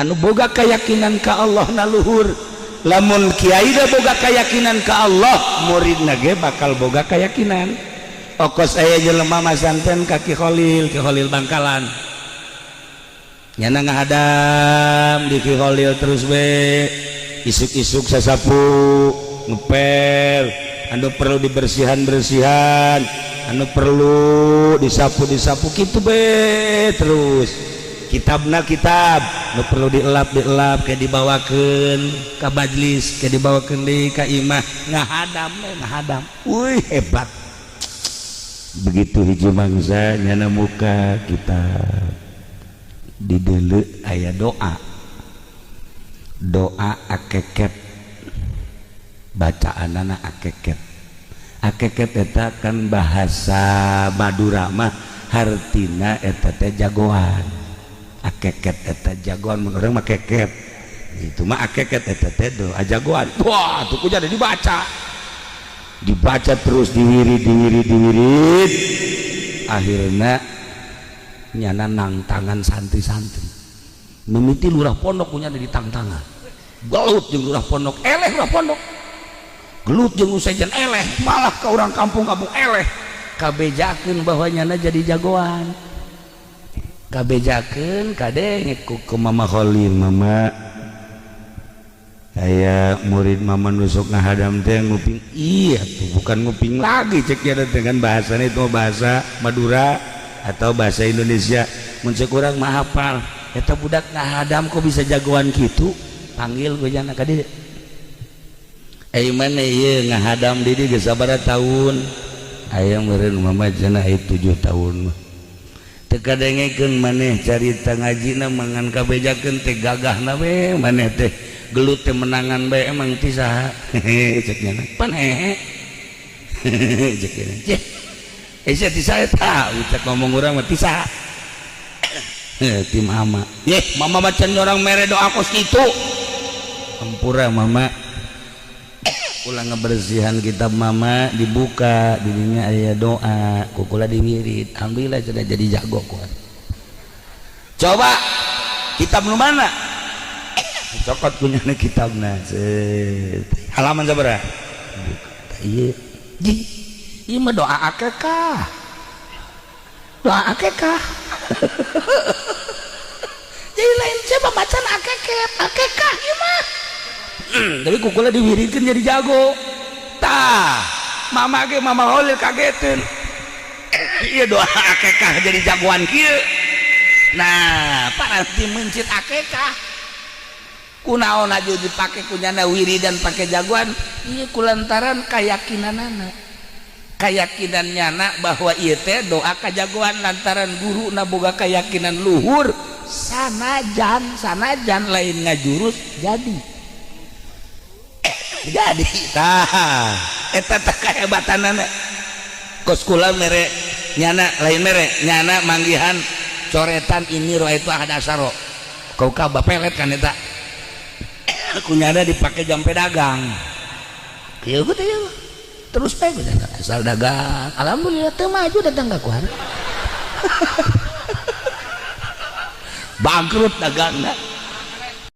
anu boga keyakinan ka Allah na luhur. Lamun kiai da boga keyakinan ka Allah, muridna ge bakal boga keyakinan. Okos aya jelema masanten ka Ki Khalil Bangkalan, nyana ngahadam di Ki Khalil terus we isuk-isuk sasapu ngepel, anu perlu dibersihan anu perlu disapu kitu be terus. Kitabna kitab nu perlu dielap kayak dibawakeun ka majlis, kayak dibawakeun deui ka imah, ngahadam. Wih hebat. Begitu hiji mangsa nyana muka kitab di deuleu aya doa akeket, bacaanana akeket eta kan bahasa Madura mah hartina eta teh jagoan. Akeket eta jagoan, mun urang mah keket itu mah akeket eta teh doa jagoan. Wah tuh jadi dibaca terus diwirid akhirnya nyana nang tangan santri-santri mimiti lurah pondok punya di tang-tangan gelut jeung lurah pondok eleh, lurah pondok gelut jeung usajan eleh, malah ke orang kampung eleh kabejakeun bahwa nyana jadi jagoan, kabejakeun kadenge ku Mama Khalil, mama aya murid mama nusuk ngahadam teh nguping, iya tuh bukan nguping lagi cek ya dengan bahasanya itu bahasa Madura atau bahasa Indonesia. Mun cek urang mah hafal eta budak ngahadam kok bisa jagoan kitu, panggil gue jana ka dieu. Mana ieu ngahadam di dieu geus sabaraha taun? Aya meureun mama cenah 7 tahun mah. Teu kadengekeun maneh carita ngajina mangan kabejakeun teh gagahna we maneh teh gelut teh menangan bae emang ti saha cek nya pan hehe cek nya sia ti saha tah ucap ngomong urang mah ti saha ti mama mama macan orang mere doa kos kitu ampura mama ulang ngebersihan kitab mama dibuka dirinya aya doa kukula diwirid alhamdulillah sudah jadi jago kuat. Coba kitab nu mana cokot punya kitabna halaman sabaraha ieu ieu mah doa akekah jadi lain siapa bacaan akekah ieu mah tapi kukula diwiridkeun jadi jago tah mama ge mama Khalil kageteun ieu doa akekah jadi jagoan kieu. Nah paranti mencit akekah kunaon aja dipake kunyana wiridan pake jagoan, iya kulantaran keyakinanana, keyakinan nyana bahwa ieu teh doa kajagoan lantaran guru na boga keyakinan luhur sanajan lain ngajurus jadi tah eta teh kahebatanana kos kula mere nyana lain mere nyana manggihan coretan ini roh itu ahad asaro kau ka bapelet kan eta kunyana dipakai jampe dagang kieu teh terus bae asal dagang alhamdulillah teu maju datang ka kuar bangkrut dagangna